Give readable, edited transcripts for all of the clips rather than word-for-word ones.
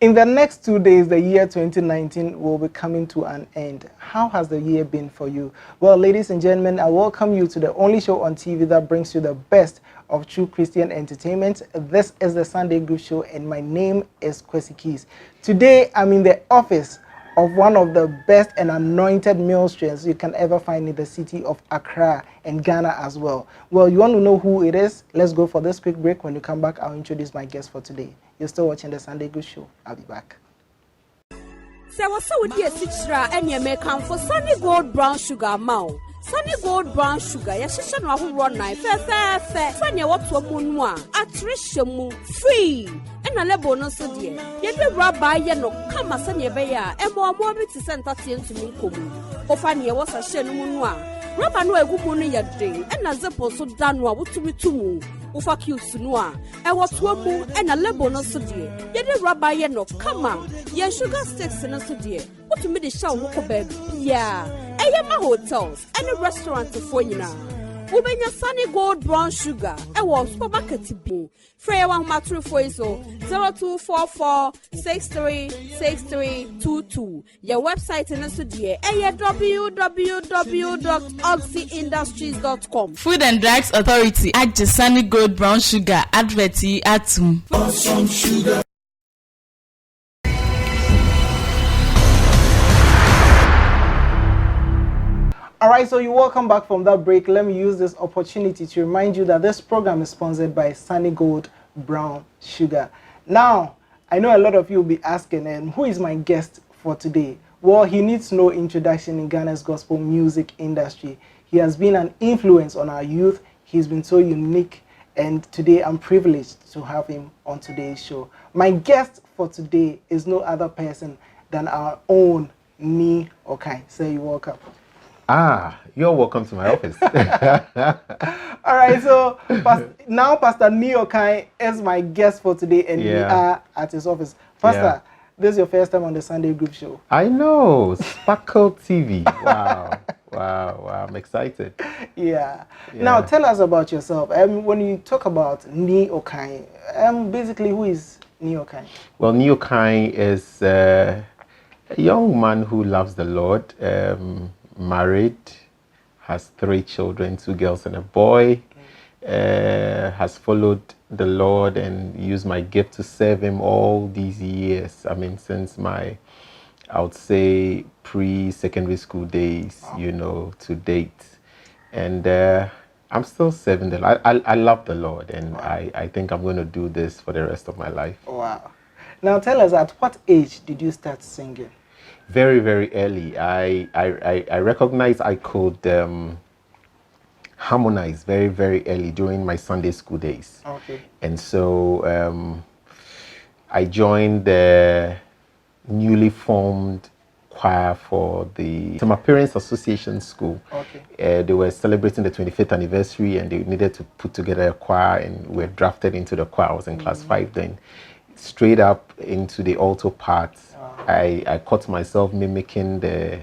In the next 2 days, the year 2019 will be coming to an end. How has the year been for you? Well, ladies and gentlemen, I welcome you to the only show on TV that brings you the best of true Christian entertainment. This is the Sunday Group Show, and my name is Kwesi Keys. Today, I'm in the office of one of the best and anointed minstrels you can ever find in the city of Accra and Ghana as well. Well, you want to know who it is? Let's go for this quick break. When you come back, I'll introduce my guest for today. You're still watching the Sunday Good Show. I'll be back. So what's with the citra and you make come for Sunny Gold Brown Sugar Mount. Sunny Gold Brown Sugar, yes, she know who run knife, fair, when you walk to a moon, attrition free. And a level no so dear. Yet the rabbi, no come as any bear, and more to send that in to me. Ofania was a shenumua. Rabba no a good money yet day, and a zippo so done what to be to move. Ufa cute sunua, and what's one moon and a level no so dear. Yet the rabbi, no come on. Ye sugar sticks in a so dear. What to me the show walk a bed? Yeah. I am my hotels and a restaurant for you now. Ubenya Sunny Gold Brown Sugar, a was supermarket bee. Freya one matru for so 0244 636322. Your website in Sudia, www.oxyindustries.com. Food and Drugs Authority at the Sunny Gold Brown Sugar adverti atum. Awesome sugar. All right, so you're welcome back from that break. Let me use this opportunity to remind you that this program is sponsored by Sunny Gold Brown Sugar. Now, I know a lot of you will be asking, and who is my guest for today? Well, he needs no introduction in Ghana's gospel music industry. He has been an influence on our youth. He's been so unique, and today I'm privileged to have him on today's show. My guest for today is no other person than our own Ni Okai. Say you're welcome. You're welcome to my office. All right, so now Pastor Ni Okai is my guest for today, and we are at his office. Pastor, this is your first time on the Sunday Group Show. I know, Sparkle TV. Wow, I'm excited. Yeah. Now, tell us about yourself. When you talk about Ni Okai, basically, who is Ni Okai? Well, Ni Okai is a young man who loves the Lord. Married, has 3 children, 2 girls and a boy, has followed the Lord and used my gift to serve him all these years. I mean, since I would say pre-secondary school days, to date. And I'm still serving the Lord. I love the Lord, and I think I'm going to do this for the rest of my life. Wow. Now tell us, at what age did you start singing? Very, very early. I recognized I could harmonize very, very early during my Sunday school days. Okay. And so I joined the newly formed choir for the my parents' association school. Okay. They were celebrating the 25th anniversary, and they needed to put together a choir, and we were drafted into the choir. I was in class 5 then. Straight up into the alto part. I caught myself mimicking the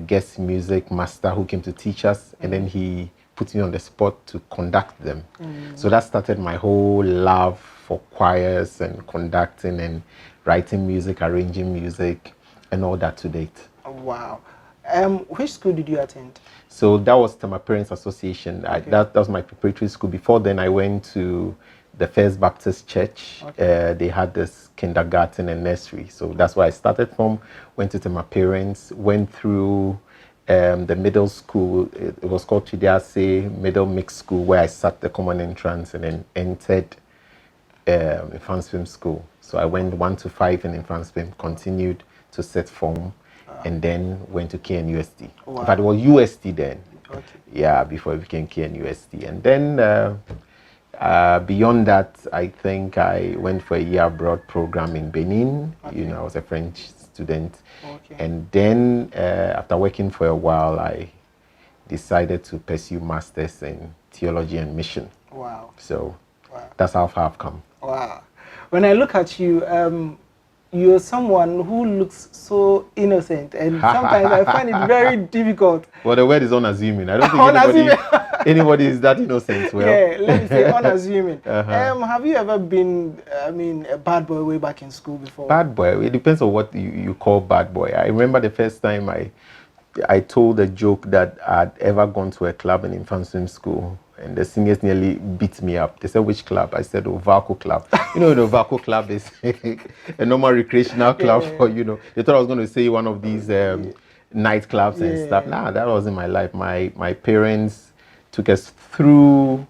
guest music master who came to teach us, and then he put me on the spot to conduct them. So that started my whole love for choirs and conducting and writing music, arranging music, and all that to date. Wow. Which school did you attend? So that was my parents' association. Okay. That was my preparatory school. Before then, I went to the First Baptist Church. Okay. They had this kindergarten and nursery. So that's where I started from. Went to my parents, went through the middle school. It was called Chidiase Middle Mixed School, where I sat the common entrance and then entered Infant Swim School. So I went 1 to 5 in Infant Swim, continued to set form, and then went to KNUST. Wow. In fact, it was UST then. Okay. Yeah, before it became KNUST. And then beyond that, I think I went for a year abroad program in Benin. Okay. I was a French student. Okay. And then after working for a while, I decided to pursue masters in theology and mission. Wow. So that's how far I've come. Wow. When I look at you, you're someone who looks so innocent, and sometimes I find it very difficult. Well, the word is unassuming. I don't think anybody is that innocent. Well, yeah, let me say unassuming. Have you ever been, a bad boy way back in school before? Bad boy. It depends on what you call bad boy. I remember the first time I told a joke that I'd ever gone to a club in infant swim school, and the seniors nearly beat me up. They said, which club? I said, Vaco Club. You know, the Vaco Club is a normal recreational club for, they thought I was going to say one of these nightclubs and stuff. Nah, that wasn't my life. My parents took us through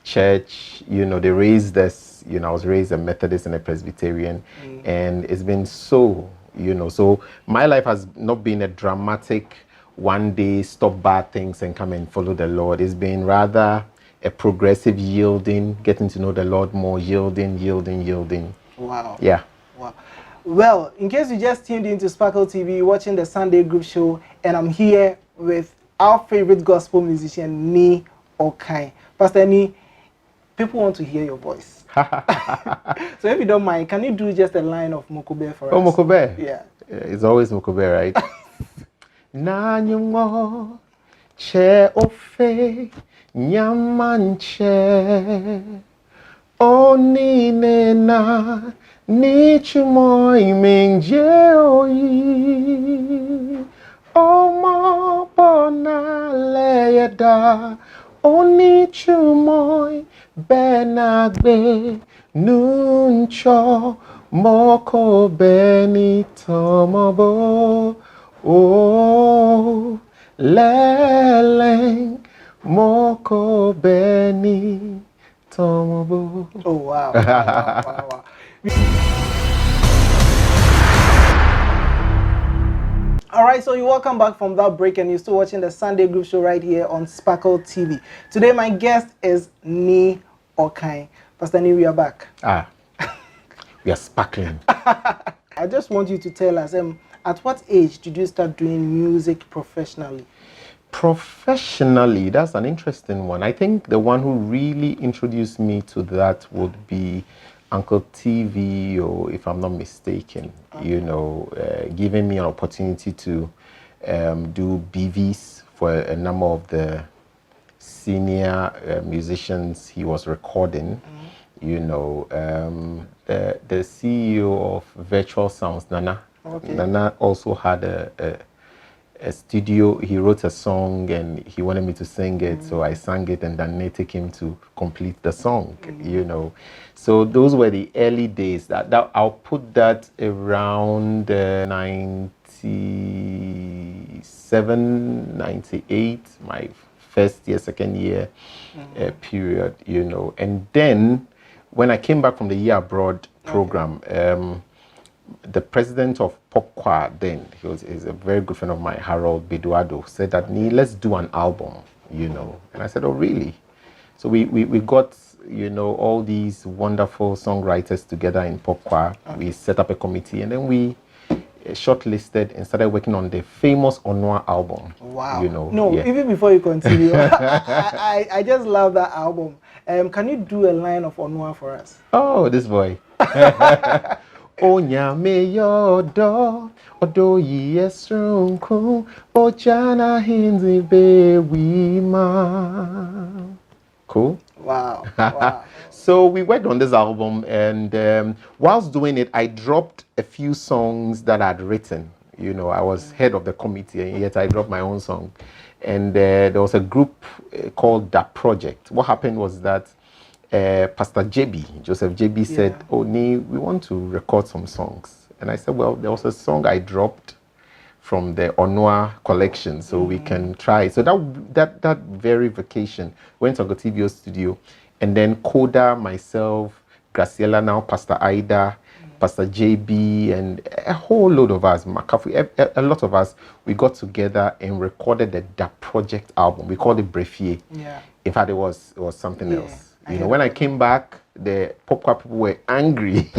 church. They raised us. I was raised a Methodist and a Presbyterian, and it's been so, so my life has not been a dramatic one day stop bad things and come and follow the Lord. It's been rather a progressive yielding, getting to know the Lord more, yielding. Wow. Yeah. Wow. Well, in case you just tuned into Sparkle TV, watching the Sunday Group Show, and I'm here with our favorite gospel musician, Ni Okai. Pastor Ni, people want to hear your voice. So if you don't mind, can you do just a line of Mokobe for us? Oh, Mokobe? Yeah. It's always Mokobe, right? Nanyumo che ofe nyamanche onine na nichumo imenje oyi omo bona leyeda onichumo benagbe nuncho moko beni tomobo. Oh, leleng moko beni tomobo. Oh, wow. Wow. All right, so you're welcome back from that break, and you're still watching the Sunday Group Show right here on Sparkle TV. Today, my guest is Ni Okai. Pastor Ni, we are back. We are sparkling. I just want you to tell us, at what age did you start doing music professionally? Professionally, that's an interesting one. I think the one who really introduced me to that would be Uncle TV, or if I'm not mistaken, giving me an opportunity to do BVs for a number of the senior musicians he was recording. The CEO of Virtual Sounds, Nana. Okay. Nana also had a studio. He wrote a song and he wanted me to sing it, so I sang it, and then they took him to complete the song. So those were the early days. That I'll put that around 97, 98, my first year, second year period. And then when I came back from the year abroad program. The president of Popqua then, he's a very good friend of mine, Harold Beduado, said that, let's do an album, And I said, oh, really? So we got, all these wonderful songwriters together in Popqua. We set up a committee, and then we shortlisted and started working on the famous Onwa album. Wow. Even before you continue, I just love that album. Can you do a line of Onwa for us? Oh, this boy. Onya me yodo odo yesrunku ojana hinzi be wima. Cool. Wow. So we worked on this album, and whilst doing it, I dropped a few songs that I'd written. I was head of the committee, and yet I dropped my own song. And there was a group called That Project. What happened was that Pastor Joseph JB said, oh, we want to record some songs. And I said, well, there was a song I dropped from the Onwa collection, so we can try. So that very vacation, went to Gotibio's studio, and then Koda, myself, Graciela, now Pastor Ida, Pastor JB, and a whole load of us, Makafu, a lot of us, we got together and recorded the That Project album. We called it Brefier. Yeah. In fact, it was something else. When I came back, the Popqua people were angry.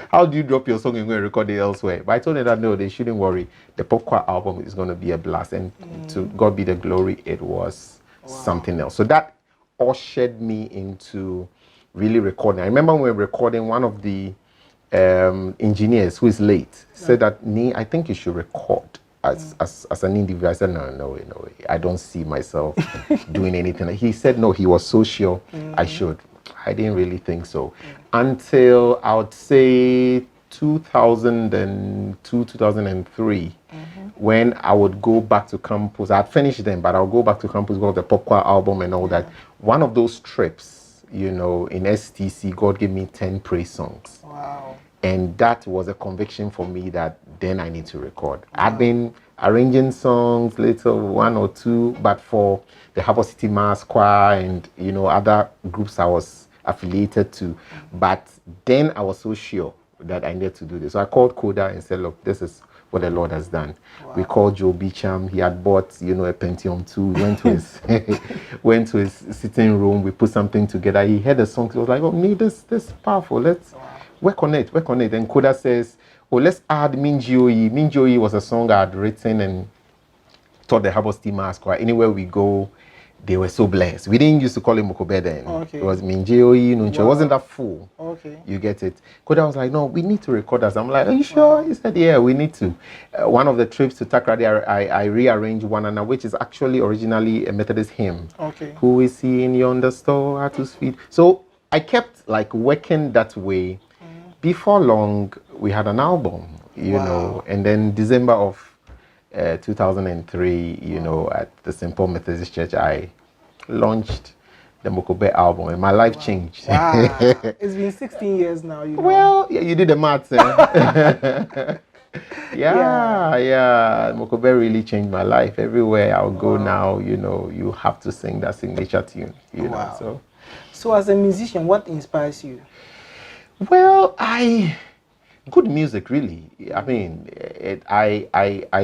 How do you drop your song and go and record it elsewhere? But I told them that no, they shouldn't worry. The Popqua album is going to be a blast, and to God be the glory, it was something else. So that ushered me into really recording. I remember when we were recording, one of the engineers who is late said that, I think you should record as an individual. I said, no way. I don't see myself doing anything. He said, no, he was so sure I should. I didn't really think so. Until I would say 2002, 2003, when I would go back to campus. I had finished them, but I'll go back to campus, go to the Popcorn album and all that. One of those trips, in STC, God gave me 10 praise songs. Wow. And that was a conviction for me that then I need to record. I'd been arranging songs, little one or two, but for the Harbour City Mass Choir and, other groups I was affiliated to. But then I was so sure that I needed to do this. So I called Koda and said, look, this is what the Lord has done. Wow. We called Joe Beecham. He had bought, a Pentium 2. Went to his sitting room. We put something together. He heard the song. He was like, oh, this is powerful. Let's work on it. And Koda says, let's add Minjioyi. Minjioyi was a song I had written and taught the Harbour City Mass Choir. Anywhere we go, they were so blessed. We didn't used to call him Mokobe then. Okay. It was Minjioyi, Nuncho. It wasn't that full. Okay. You get it. Koda was like, no, we need to record us. I'm like, are you sure? He said, yeah, we need to. One of the trips to Takrady, I rearranged one, which is actually originally a Methodist hymn. Okay. Who is he in yonder store at whose feet? So I kept working that way. Before long, we had an album, and then December of 2003, at the St. Paul Methodist Church, I launched the Mokobe album, and my life changed. Wow. It's been 16 years now. Well, yeah, you did the maths. Yeah. Mokobe really changed my life. Everywhere I'll go now, you have to sing that signature tune, know. So as a musician, what inspires you? Well, good music, really. I mean, I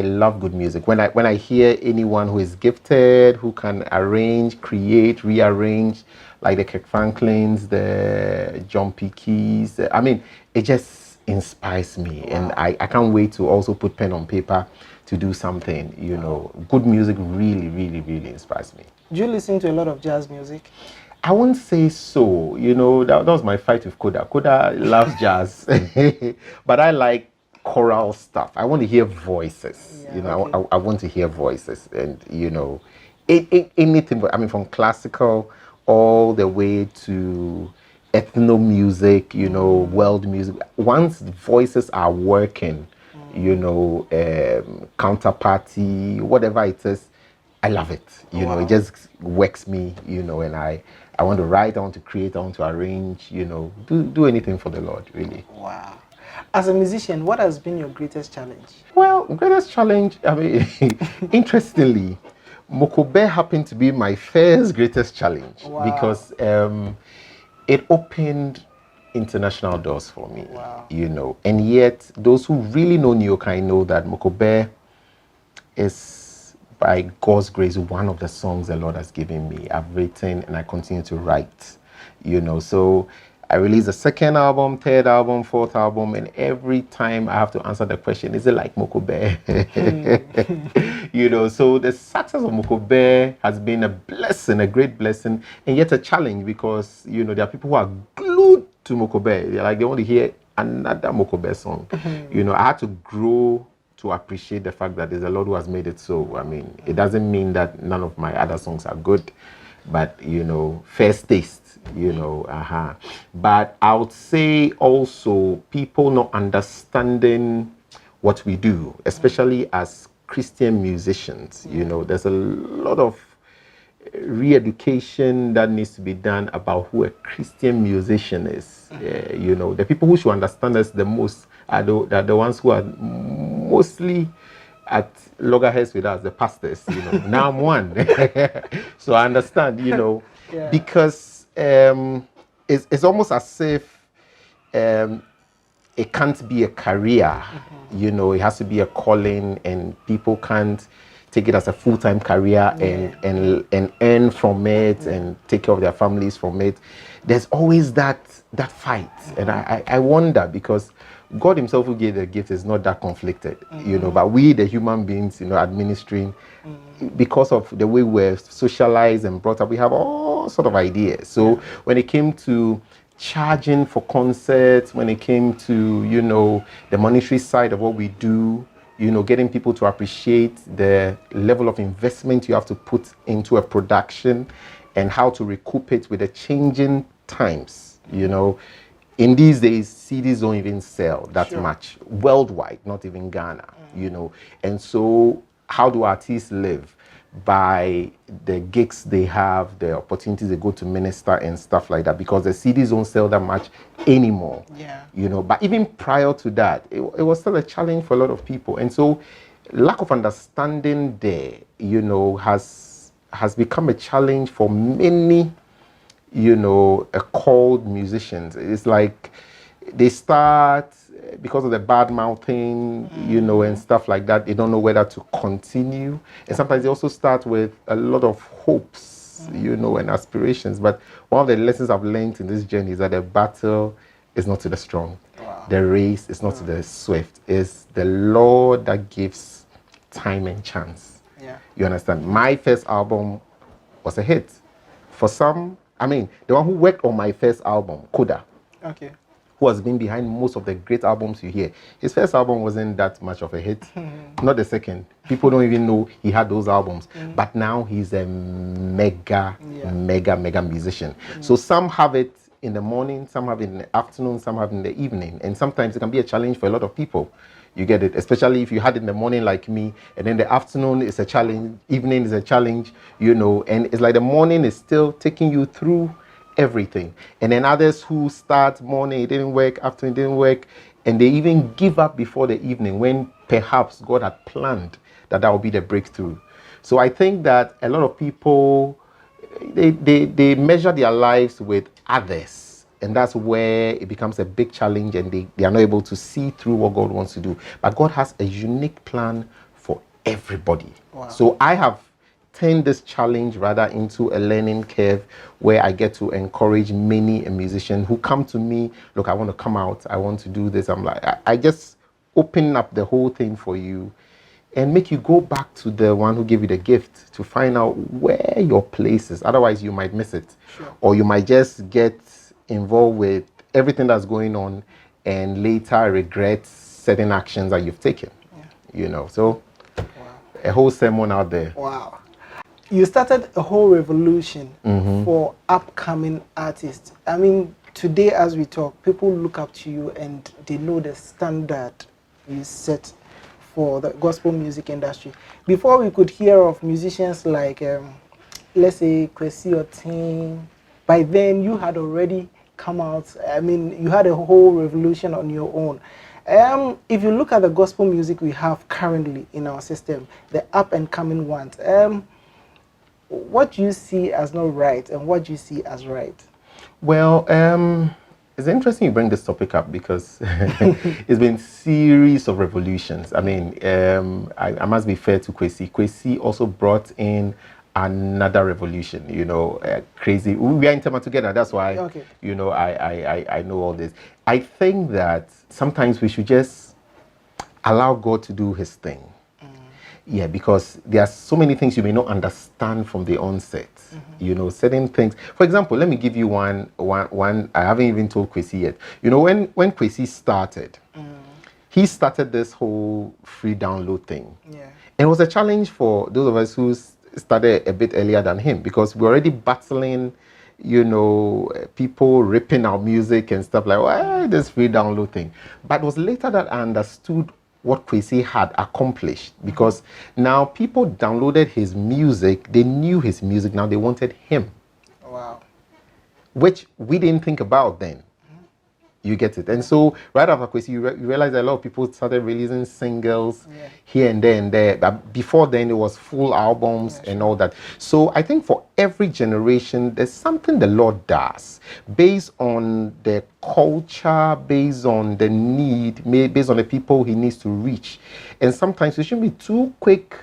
love good music. When I hear anyone who is gifted, who can arrange, create, rearrange, like the Kirk Franklins, the John P. Keys, it just inspires me. Wow. And I can't wait to also put pen on paper to do something, Good music really, really, really inspires me. Do you listen to a lot of jazz music? I won't say so. That was my fight with Koda. Koda loves jazz, but I like choral stuff. I want to hear voices. I want to hear voices, and anything. But from classical all the way to ethno music. World music. Once voices are working, counterparty, whatever it is, I love it. It just works me. And I want to write, I want to create, I want to arrange, do anything for the Lord, really. Wow. As a musician, what has been your greatest challenge? Well, greatest challenge, interestingly, Mokobe happened to be my first greatest challenge. Wow. Because it opened international doors for me, wow. And yet, those who really know Okai know that Mokobe is, by God's grace, one of the songs the Lord has given me. I've written and I continue to write, So I release a second album, third album, fourth album, and every time I have to answer the question, is it like Mokobe? So the success of Mokobe has been a blessing, a great blessing, and yet a challenge because, there are people who are glued to Mokobe. They're like, they want to hear another Mokobe song. I had to grow to appreciate the fact that there's a Lord who has made it so. It doesn't mean that none of my other songs are good, but, first taste, But I would say also people not understanding what we do, especially as Christian musicians, there's a lot of re-education that needs to be done about who a Christian musician is. The people who should understand us the most are the ones who are mostly at loggerheads with us, the pastors. Now I'm one, so I understand. Because it's almost as if it can't be a career. It has to be a calling, and people can't take it as a full-time career and earn from it and take care of their families from it. There's always that fight, and I wonder because God himself who gave the gift is not that conflicted, but we, the human beings, administering, because of the way we're socialized and brought up, we have all sort of ideas. So when it came to charging for concerts, when it came to, you know, the monetary side of what we do, you know, getting people to appreciate the level of investment you have to put into a production and how to recoup it with the changing times, you know. In these days, CDs don't even sell that much worldwide, not even Ghana, you know. And so how do artists live? By the gigs they have, the opportunities they go to minister and stuff like that, because the CDs don't sell that much anymore. Yeah. You know, but even prior to that, it was still a challenge for a lot of people. And so lack of understanding there, you know, has become a challenge for many, you know, called musicians. It's like they start because of the bad mouthing, you know, and stuff like that. They don't know whether to continue. And sometimes they also start with a lot of hopes, you know, and aspirations. But one of the lessons I've learned in this journey is that the battle is not to the strong. Wow. The race is not to the swift. It's the Lord that gives time and chance. Yeah. You understand? My first album was a hit. For some, I mean, the one who worked on my first album, Koda, who has been behind most of the great albums you hear, his first album wasn't that much of a hit. Not the second. People don't even know he had those albums. But now he's a mega musician. So some have it in the morning, some have it in the afternoon, some have it in the evening. And sometimes it can be a challenge for a lot of people. You get it? Especially if you had it in the morning like me, and then the afternoon is a challenge, evening is a challenge, you know, and it's like the morning is still taking you through everything. And then others who start morning, it didn't work, afternoon, it didn't work, and they even give up before the evening when perhaps God had planned that would be the breakthrough. So I think that a lot of people, they measure their lives with others. And that's where it becomes a big challenge, and they are not able to see through what God wants to do. But God has a unique plan for everybody. Wow. So I have turned this challenge rather into a learning curve where I get to encourage many musicians who come to me, look, I want to come out, I want to do this. I'm like, I just open up the whole thing for you and make you go back to the one who gave you the gift to find out where your place is. Otherwise, you might miss it. Sure. Or you might just get involved with everything that's going on and later regret certain actions that you've taken. You know, so a whole sermon out there. Wow. You started a whole revolution for upcoming artists. I mean, today as we talk, people look up to you and they know the standard you set for the gospel music industry. Before we could hear of musicians like, let's say, Kwesi or Tim, by then you had already come out. I mean, you had a whole revolution on your own. If you look at the gospel music we have currently in our system, the up and coming ones, what do you see as not right and what do you see as right? Well, it's interesting you bring this topic up because it's been series of revolutions. I mean, I must be fair to Kwesi. Kwesi also brought in another revolution, you know, crazy. We are in Tema together, that's why, you know, I know all this. I think that sometimes we should just allow God to do his thing. Yeah, because there are so many things you may not understand from the onset. You know, certain things. For example, let me give you one. I haven't even told Kwesi yet. You know, when Kwesi started, he started this whole free download thing. Yeah. And it was a challenge for those of us who started a bit earlier than him, because we're already battling, you know, people ripping our music and stuff like, well, this free download thing. But it was later that I understood what Kwesi had accomplished, because now people downloaded his music, they knew his music, now they wanted him. Wow. Which we didn't think about then. You get it? And so right after Kwesi, you realize that a lot of people started releasing singles here and there and there. But before then, it was full albums and all that. So I think for every generation, there's something the Lord does based on the culture, based on the need, based on the people he needs to reach. And sometimes we shouldn't be too quick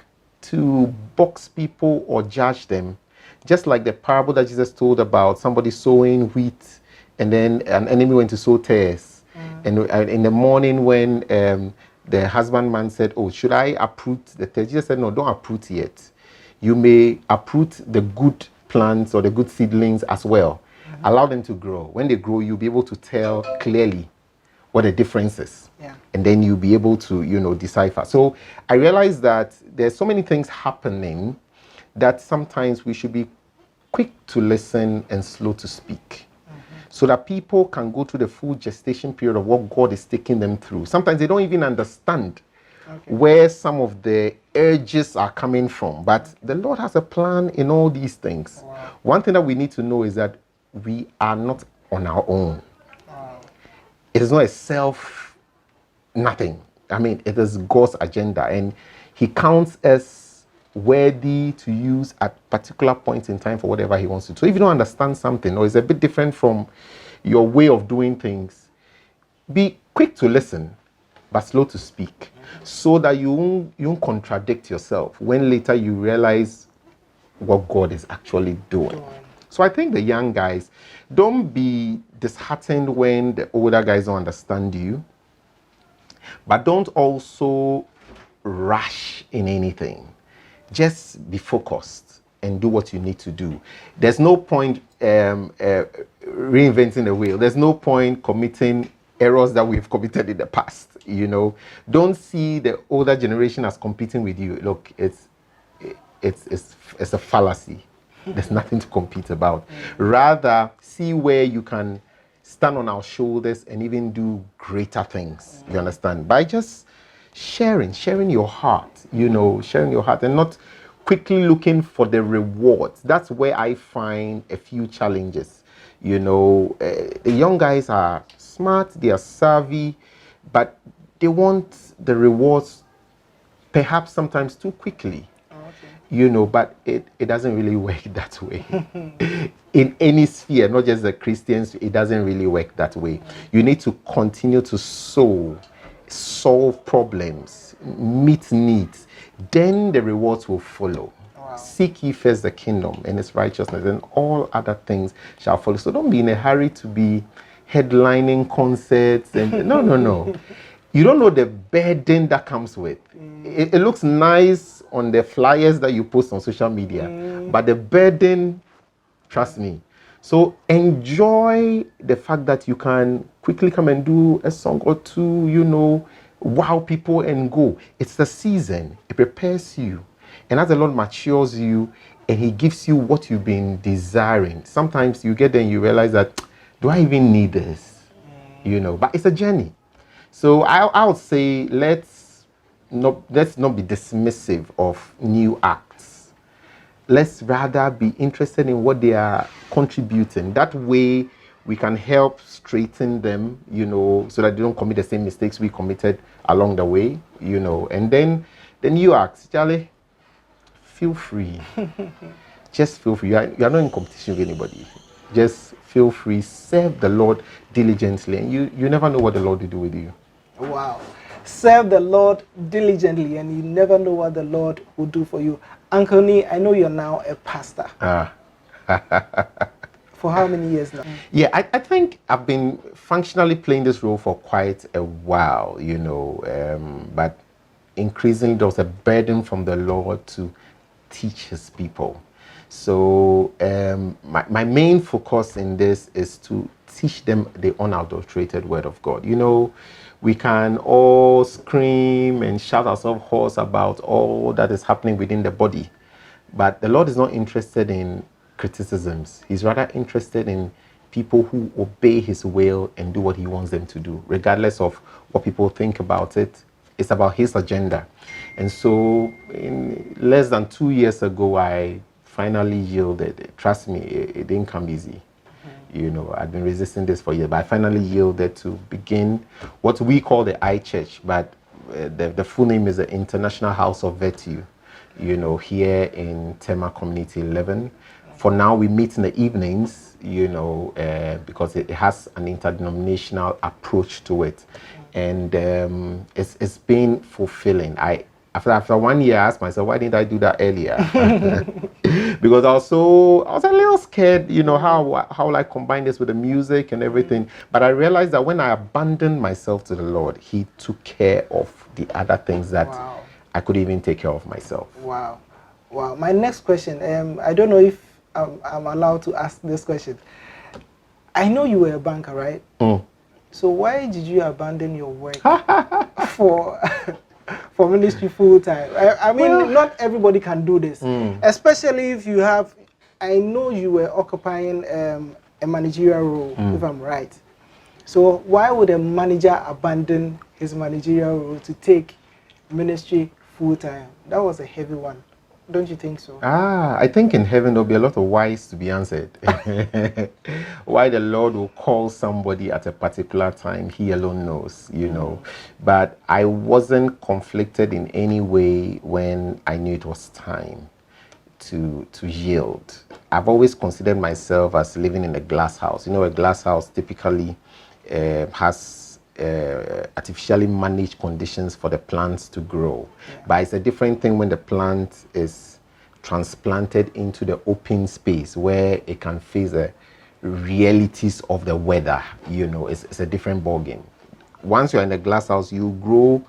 to box people or judge them. Just like the parable that Jesus told about somebody sowing wheat, and then an enemy went to sow tares. And in the morning when the husbandman said, oh, should I uproot the tares? Jesus said, no, don't uproot yet. You may uproot the good plants or the good seedlings as well. Allow them to grow. When they grow, you'll be able to tell clearly what the difference is. Yeah. And then you'll be able to, decipher. So I realized that there's so many things happening that sometimes we should be quick to listen and slow to speak. So that people can go through the full gestation period of what God is taking them through. Sometimes they don't even understand where some of the urges are coming from. But the Lord has a plan in all these things. Wow. One thing that we need to know is that we are not on our own. Wow. It is not a self nothing. I mean, it is God's agenda. And He counts us worthy to use at particular points in time for whatever He wants to. So if you don't understand something or it's a bit different from your way of doing things, be quick to listen, but slow to speak, so that you won't contradict yourself when later you realize what God is actually doing. So I think the young guys, don't be disheartened when the older guys don't understand you, but don't also rush in anything. Just be focused and do what you need to do. There's no point reinventing the wheel. There's no point committing errors that we've committed in the past. Don't see the older generation as competing with you. Look, it's a fallacy. There's nothing to compete about. Rather, see where you can stand on our shoulders and even do greater things. You understand? By just sharing your heart, sharing your heart and not quickly looking for the rewards. That's where I find a few challenges. The young guys are smart, they are savvy, but they want the rewards perhaps sometimes too quickly. But it doesn't really work that way. In any sphere, not just the Christians, it doesn't really work that way. You need to continue to solve problems, meet needs. Then the rewards will follow. Wow. Seek ye first the kingdom and its righteousness, and all other things shall follow. So don't be in a hurry to be headlining concerts. And no. You don't know the burden that comes with. It looks nice on the flyers that you post on social media, but the burden, trust me. So enjoy the fact that you can quickly come and do a song or two, wow people and go. It's the season. It prepares you. And as the Lord matures you and He gives you what you've been desiring, sometimes you get there and you realize that, do I even need this? But it's a journey. So I would say let's not be dismissive of new acts. Let's rather be interested in what they are contributing. That way we can help straighten them, so that they don't commit the same mistakes we committed along the way, And then you ask, Charlie, feel free. Just feel free. You are not in competition with anybody. Just feel free. Serve the Lord diligently, and you never know what the Lord will do with you. Wow. Serve the Lord diligently, and you never know what the Lord will do for you. Uncle Nee, I know you're now a pastor. For how many years now? Yeah, I think I've been functionally playing this role for quite a while, but increasingly there was a burden from the Lord to teach His people. So my main focus in this is to teach them the unadulterated word of God. We can all scream and shout ourselves hoarse about all that is happening within the body, but the Lord is not interested in criticisms. He's rather interested in people who obey His will and do what He wants them to do, regardless of what people think about it. It's about His agenda. And so in less than 2 years ago, I finally yielded. Trust me, it didn't come easy. I've been resisting this for years, but I finally yielded to begin what we call the I Church, but the full name is the International House of Virtue, here in Tema Community 11. For now, we meet in the evenings, because it has an interdenominational approach to it. And it's been fulfilling. After 1 year, I asked myself, why didn't I do that earlier? Because I was a little scared, how will I combine this with the music and everything. But I realized that when I abandoned myself to the Lord, He took care of the other things that I could even take care of myself. Wow. My next question, I don't know if I'm allowed to ask this question. I know you were a banker, right? So why did you abandon your work for for ministry full time? I mean, Well, not everybody can do this, especially if you have. I know you were occupying a managerial role, if I'm right. So why would a manager abandon his managerial role to take ministry full time? That was a heavy one. Don't you think so? I think in heaven there'll be a lot of whys to be answered. Why the Lord will call somebody at a particular time, He alone knows, you know. But I wasn't conflicted in any way when I knew it was time to yield. I've always considered myself as living in a glass house. You know, a glass house typically has artificially managed conditions for the plants to grow. But it's a different thing when the plant is transplanted into the open space where it can face the realities of the weather. You know, it's a different ballgame. Once you're in a glass house, you grow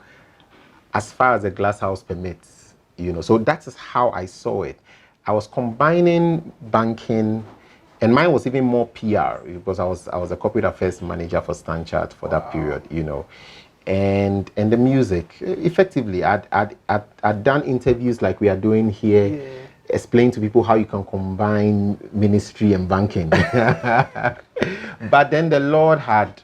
as far as the glass house permits. You know, so that is how I saw it. I was combining banking, and mine was even more PR because I was a corporate affairs manager for Stanchart for that period, you know, and the music. Effectively, I'd done interviews like we are doing here, explain to people how you can combine ministry and banking. But then the Lord had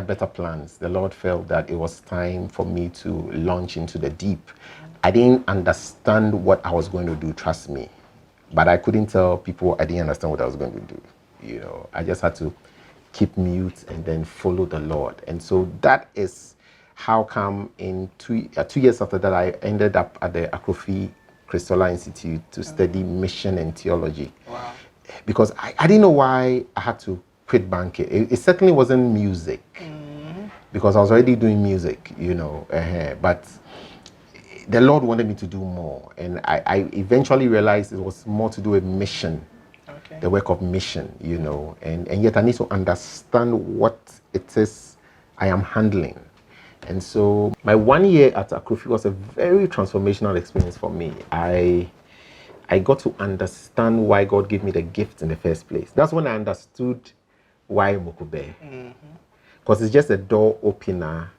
better plans. The Lord felt that it was time for me to launch into the deep. I didn't understand what I was going to do, trust me. But I couldn't tell people I didn't understand what I was going to do. You know, I just had to keep mute and then follow the Lord. And so that is how come in 2 years after that, I ended up at the Akrofi Christola Institute to study mission and theology. Wow. Because I didn't know why I had to quit banking. It certainly wasn't music, because I was already doing music, you know, but the Lord wanted me to do more, and I eventually realized it was more to do with mission, the work of mission, you know, and yet I need to understand what it is I am handling. And so my 1 year at Akrofi was a very transformational experience for me. I got to understand why God gave me the gift in the first place. That's when I understood why Mokube. Because it's just a door opener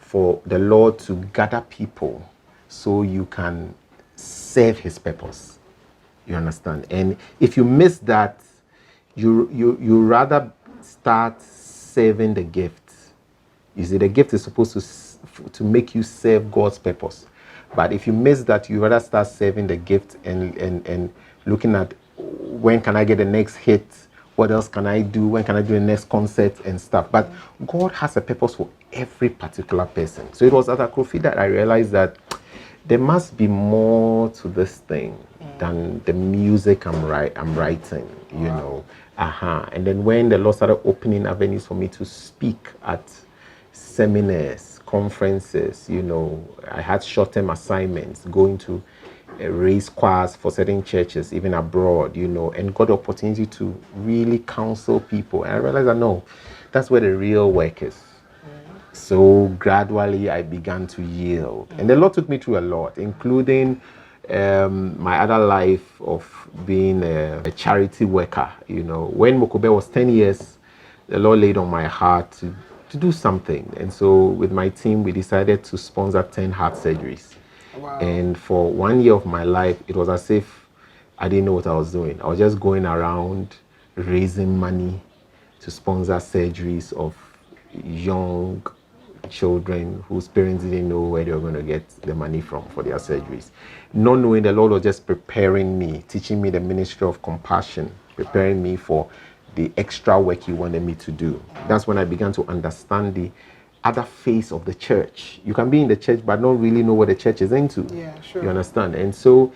for the Lord to gather people so you can serve His purpose. You understand? And if you miss that, you rather start serving the gift. You see, the gift is supposed to make you serve God's purpose. But if you miss that, you rather start serving the gift and looking at when can I get the next hit, what else can I do, when can I do the next concert and stuff. But God has a purpose for every particular person. So it was at Akrofi that I realized that there must be more to this thing than the music I'm writing, you know. And then when the Lord started opening avenues for me to speak at seminars, conferences, you know, I had short-term assignments, going to raise choirs for certain churches, even abroad, you know, and got the opportunity to really counsel people. And I realized that, no, that's where the real work is. So gradually I began to yield. And the Lord took me through a lot, including my other life of being a charity worker. You know, when Mokube was 10 years, the Lord laid on my heart to do something. And so with my team, we decided to sponsor 10 heart surgeries. Wow. And for 1 year of my life, it was as if I didn't know what I was doing. I was just going around raising money to sponsor surgeries of young children whose parents didn't know where they were going to get the money from for their surgeries. Not knowing, the Lord was just preparing me, teaching me the ministry of compassion, preparing me for the extra work He wanted me to do. That's when I began to understand the other face of the church. You can be in the church but not really know what the church is into. Yeah, sure. You understand? And so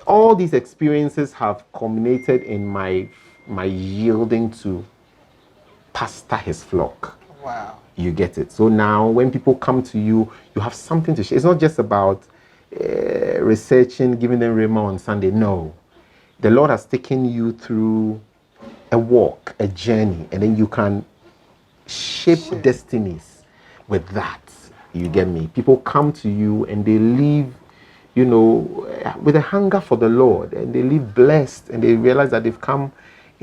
all these experiences have culminated in my yielding to pastor His flock. Wow. You get it? So now when people come to you, you have something to share. It's not just about researching, giving them rhema on Sunday. No. The Lord has taken you through a walk, a journey, and then you can shape destinies with that. You get me? People come to you and they leave, with a hunger for the Lord, and they live blessed, and they realize that they've come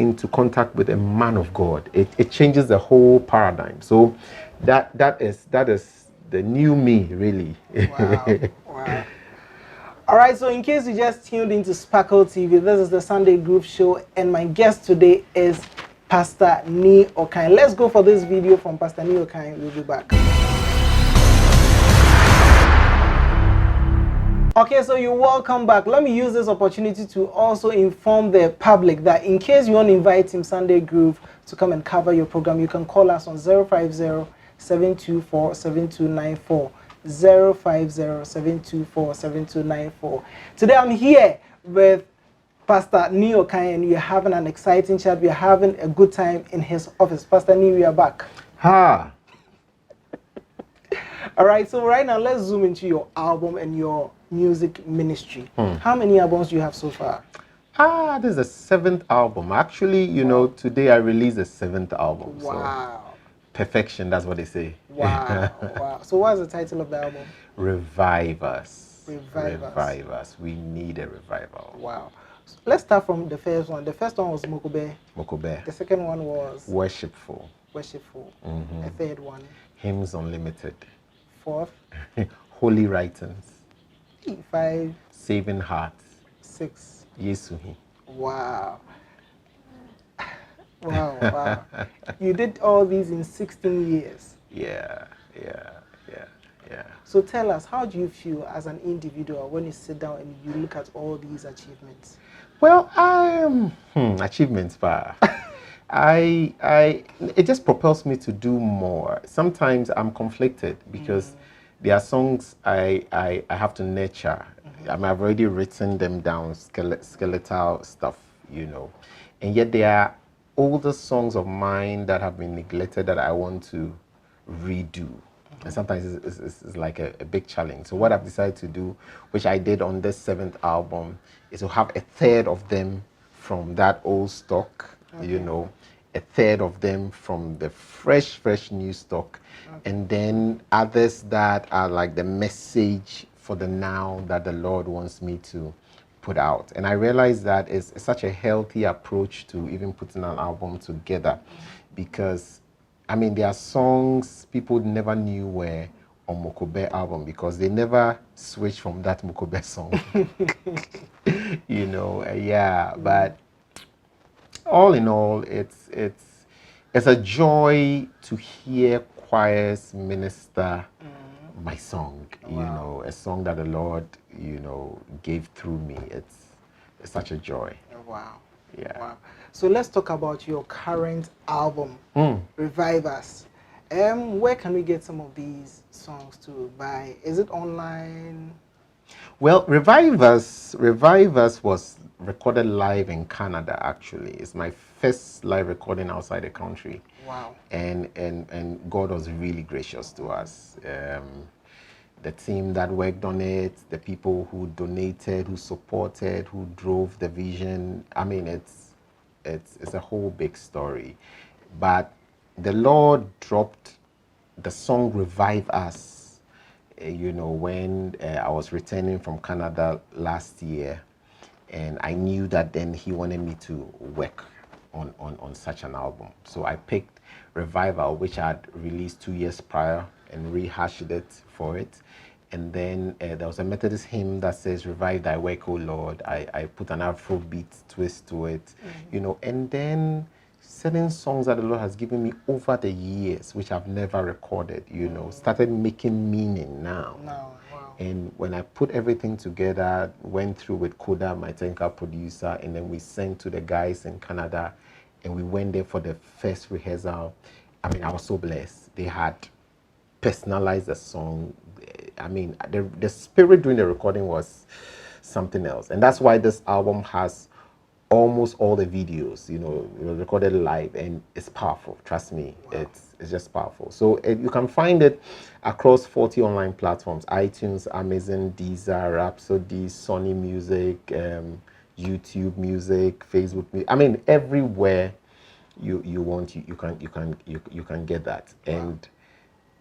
into contact with a man of God, it changes the whole paradigm. So that is the new me, really. Wow. Wow. All right, so in case you just tuned into Sparkle TV, this is the Sunday Groove Show, and my guest today is Pastor Nee Okai. Let's go for this video from Pastor Nee Okai. We'll be back. Okay, so you're welcome back. Let me use this opportunity to also inform the public that in case you want to invite Team Sunday Groove to come and cover your program, you can call us on 050-724-7294. 050-724-7294. Today I'm here with Pastor Nee Okai, and we're having an exciting chat. We're having a good time in his office. Pastor Nee, we are back. Ha! All right, so right now let's zoom into your album and your music ministry. How many albums do you have so far? This is the 7th album. Actually, you know, today I released the 7th album. Wow. So perfection, that's what they say. Wow. Wow. So what's the title of the album? Revive Us. Revive Us. Revive Us. We need a revival. Wow. So let's start from the first one. The first one was Mokobe. Mokobe. The second one was Worshipful. Worshipful. The third one. Hymns Unlimited. Fourth. Holy Writings. 5. Saving Hearts. 6. Yesuhi. Wow. Wow, wow. You did all these in 16 years. Yeah. So tell us, how do you feel as an individual when you sit down and you look at all these achievements? Well, achievements, pa. It just propels me to do more. Sometimes I'm conflicted because there are songs I have to nurture. I mean, I've already written them down, skeletal stuff, you know. And yet there are older songs of mine that have been neglected that I want to redo. And sometimes it's like a big challenge. So what I've decided to do, which I did on this 7th album, is to have a third of them from that old stock, you know, a third of them from the fresh new stock, and then others that are like the message for the now that the Lord wants me to put out. And I realized that it's such a healthy approach to even putting an album together, because I mean, there are songs people never knew were on Mokobe album because they never switched from that Mokobe song. You know, yeah. But all in all, it's a joy to hear choirs minister my song. You know, a song that the Lord, you know, gave through me. It's such a joy. Wow. Yeah. Wow. So let's talk about your current album, Revive Us. Where can we get some of these songs to buy? Is it online? Well, Revive Us was recorded live in Canada, actually. It's my first live recording outside the country. Wow. And God was really gracious to us. The team that worked on it, the people who donated, who supported, who drove the vision. I mean, it's a whole big story. But the Lord dropped the song Revive Us, you know, when I was returning from Canada last year. And I knew that then he wanted me to work on such an album. So I picked Revival, which I had released 2 years prior, and rehashed it for it. And then there was a Methodist hymn that says, "Revive thy work, O Lord." I put an Afrobeat twist to it, you know, and then certain songs that the Lord has given me over the years, which I've never recorded, you know, started making meaning now. Wow. And when I put everything together, went through with Koda, my technical producer, and then we sent to the guys in Canada, and we went there for the first rehearsal. I mean, I was so blessed. They had personalized the song. I mean, the spirit during the recording was something else. And that's why this album has almost all the videos, you know, recorded live, and it's powerful. Trust me, wow. It's just powerful. So you can find it across 40 online platforms: iTunes, Amazon, Deezer, Rhapsody, Sony Music, YouTube Music, Facebook Music. I mean, everywhere you want, you can get that. Wow. And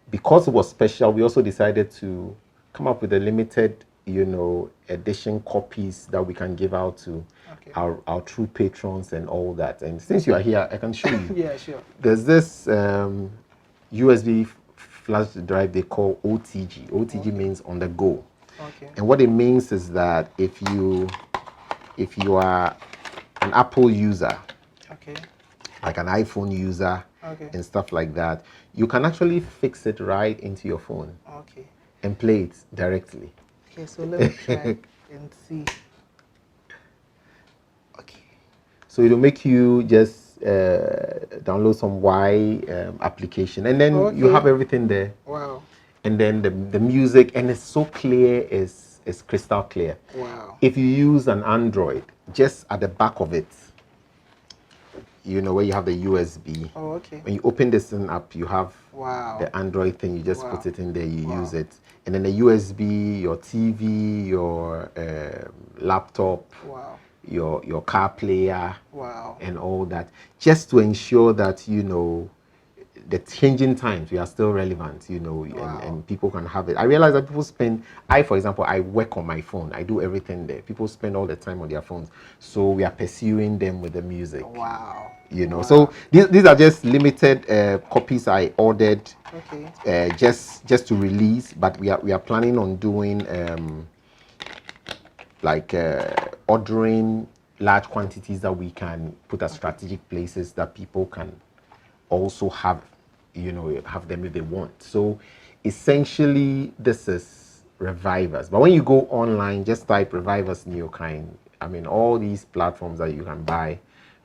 because it was special, we also decided to come up with a limited, you know, edition copies that we can give out to our true patrons and all that. And since you are here, I can show you. Yeah, sure. There's this USB flash drive they call OTG. OTG means on the go. Okay. And what it means is that if you are an Apple user, okay, like an iPhone user, okay, and stuff like that, you can actually fix it right into your phone. Okay. And play it directly. Okay, so let me try and see. Okay. So it'll make you just download some Y application, and then you have everything there. Wow. And then the music, and it's so clear, it's crystal clear. Wow. If you use an Android, just at the back of it, you know, where you have the USB. Oh, okay. When you open this thing up, you have wow. the Android thing. You just put it in there, you use it. And then the USB, your TV, your laptop, wow. your car player, wow. and all that, just to ensure that, you know, the changing times, we are still relevant, you know, and people can have it. I realize that people spend, for example, I work on my phone. I do everything there. People spend all the time on their phones. So we are pursuing them with the music. Wow. You know, so these are just limited copies I ordered just to release, but we are planning on doing ordering large quantities that we can put at strategic places that people can also have, you know, have them if they want. So essentially this is Revivers. But when you go online, just type Revivers Neokai. I mean, all these platforms that you can buy,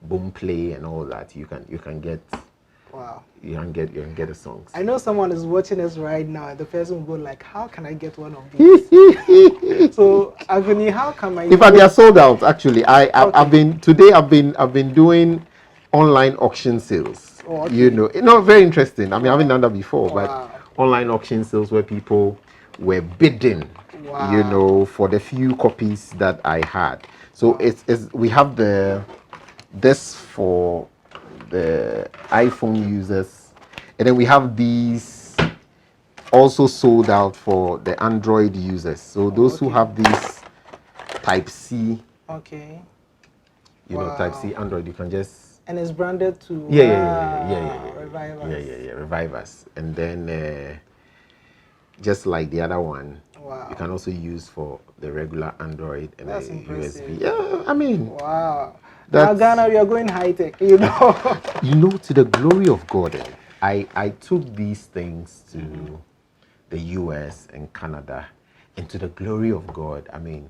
Boomplay and all that, you can get. Wow. You can get the songs. I know someone is watching us right now, and the person will go like, "How can I get one of these?" So, Agony, how can I? In fact, they are sold out. Actually, I've been doing online auction sales. Oh, okay. You know, very interesting. I mean, I haven't done that before, but online auction sales where people were bidding, you know, for the few copies that I had. So we have this for the iPhone users, and then we have these also sold out for the Android users. So those who have this Type C, you know, Type C Android, you can just, and it's branded to Revivers, and then just like the other one, you can also use for the regular Android and the USB. Yeah, I mean, wow. Now Ghana, we are going high tech, you know. You know, to the glory of God, I took these things to the US and Canada, and to the glory of God, I mean,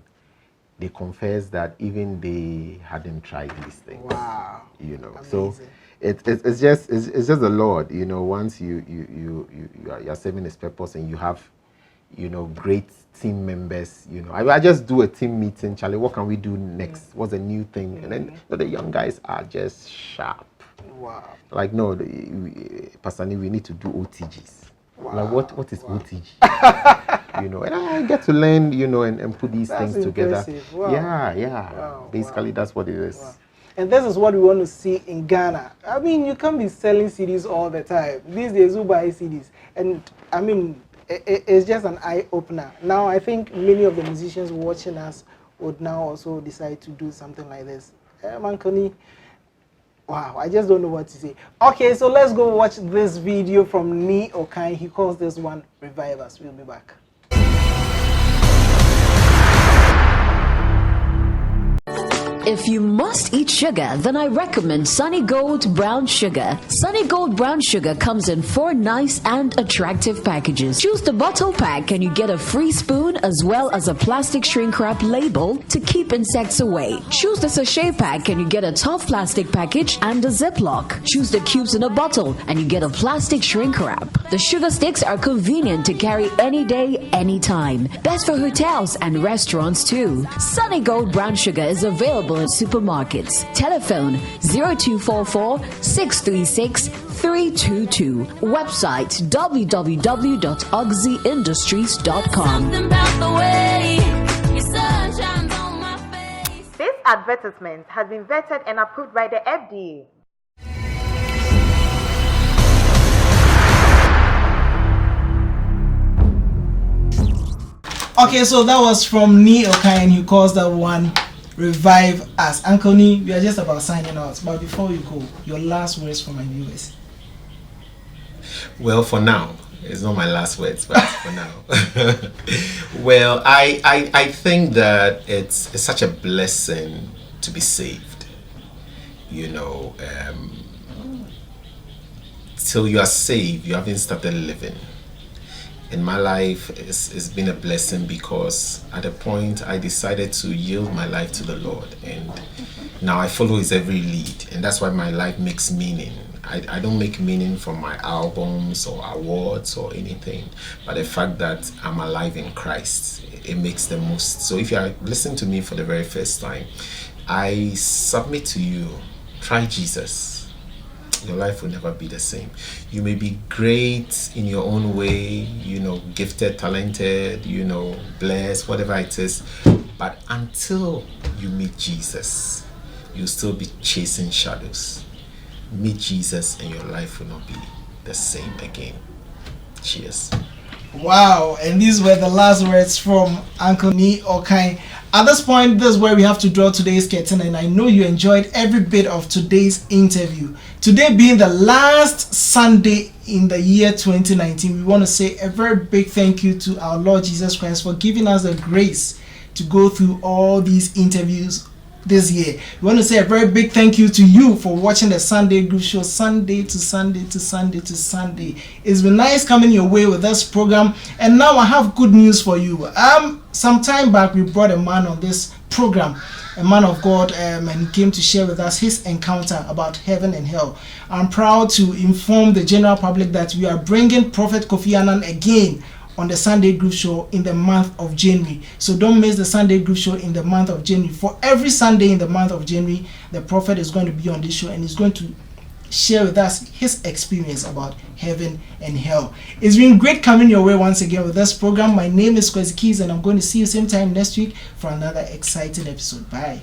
they confess that even they hadn't tried these things. Wow. You know, amazing. So it's just the Lord, you know. Once you're serving His purpose and you have, you know, great team members, you know. I just do a team meeting, Charlie, what can we do next? What's a new thing? And then the young guys are just sharp. Wow. Like, no, Pastor Nee, we need to do OTGs. Wow. Like, what is OTG? You know, and I get to learn, you know, and put these things together. Wow. Yeah. Wow. Basically, that's what it is. Wow. And this is what we want to see in Ghana. I mean, you can't be selling CDs all the time. These days, who buy CDs? And, I mean, it's just an eye-opener. Now, I think many of the musicians watching us would now also decide to do something like this. Mankoni, wow, I just don't know what to say. Okay, so let's go watch this video from Okai. He calls this one Revivers. We'll be back. If you must eat sugar, then I recommend Sunny Gold Brown Sugar. Sunny Gold Brown Sugar comes in 4 nice and attractive packages. Choose the bottle pack and you get a free spoon as well as a plastic shrink wrap label to keep insects away. Choose the sachet pack and you get a tough plastic package and a Ziploc. Choose the cubes in a bottle and you get a plastic shrink wrap. The sugar sticks are convenient to carry any day, anytime. Best for hotels and restaurants too. Sunny Gold Brown Sugar is available in supermarkets. Telephone 0244 636 322. Website www.oxyindustries.com. This advertisement has been vetted and approved by the FDA. Okay, so that was from Okai, and he calls that one revive us. Uncle Nee, we are just about signing out. But before you go, your last words for my viewers. Well, for now, it's not my last words, but for now. Well, I think that it's such a blessing to be saved. You know, till you are saved, you haven't started living. In my life, it's been a blessing because at a point I decided to yield my life to the Lord, and now I follow His every lead, and that's why my life makes meaning. I don't make meaning from my albums or awards or anything, but the fact that I'm alive in Christ, it makes the most. So if you are listening to me for the very first time, I submit to you, try Jesus. Your life will never be the same. You may be great in your own way, you know, gifted, talented, you know, blessed, whatever it is, but until you meet Jesus, you'll still be chasing shadows. Meet Jesus and your life will not be the same again. Cheers. Wow, and these were the last words from Uncle Nee Okai. At this point, this is where we have to draw today's curtain, and I know you enjoyed every bit of today's interview. Today being the last Sunday in the year 2019, we want to say a very big thank you to our Lord Jesus Christ for giving us the grace to go through all these interviews this year. We want to say a very big thank you to you for watching the Sunday Groove Show, Sunday to Sunday to Sunday to Sunday. It's been nice coming your way with this program, and now I have good news for you. Some time back we brought a man on this program, a man of God, and he came to share with us his encounter about heaven and hell. I'm proud to inform the general public that we are bringing Prophet Kofi Annan again on the Sunday Groove Show in the month of January. So don't miss the Sunday Groove Show in the month of January. For every Sunday in the month of January, the Prophet is going to be on this show and he's going to share with us his experience about heaven and hell. It's been great coming your way once again with this program. My name is Kwesi Keys, and I'm going to see you same time next week for another exciting episode. Bye.